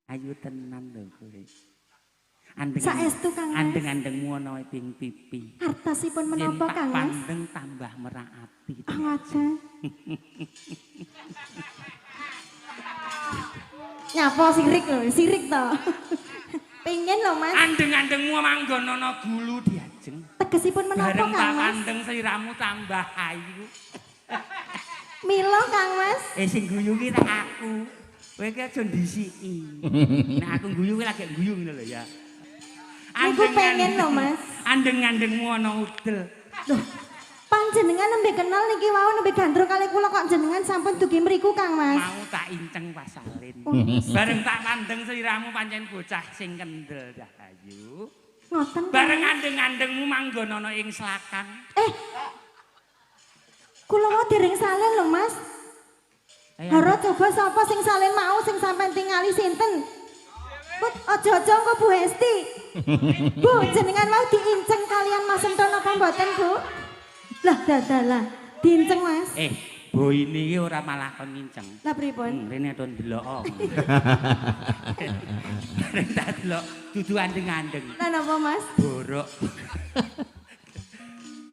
Ayu tenan lho kowe. Andeng. Saestu Kang Mas. Andeng-andengmu ana ping pipi. Artasipun menapa Kang Mas? Pandeng tambah merak ati. Ngaten. Nyapa sirik lho, sirik to. Pengen lho Mas. Andeng-andengmu manggon ana gulu diajeng. Tegesipun menapa Bareng Kang Mas? pandeng sliramu tambah ayu. Mila Kang Mas. Sing guyu ki tak aku. Kowe ki aja ndisiki. Nek aku guyu ki lagi guyu ngono lho ya. Niku pengen lho Mas. Andeng-andengmu ana udel. Loh, panjenengan nembe kenal niki wau nembe gandrung kali kula kok jenengan sampun dugi mriku Kang Mas. Mau tak inceng pasalin. Bareng tak pandeng sliramu pancen bocah sing kendel dah ayu. Ngoten. Bareng andeng-andengmu manggon ana ing selakang. Kula mau dereng salin lho Mas. Hara coba sapa sing salin mau sing sampean tingali sinten? Put aja-aja engko Bu Hesti. Bu, jenengan mau diinceng kalian Mas Enton apa mboten, Bu? Lah dadalah, diinceng Mas. Bu ini ki ora malah kon nginceng. Lah pripun? Rene aton ndelok. Rene tak delok dudu andeng-andeng. Lah napa Mas? Borok.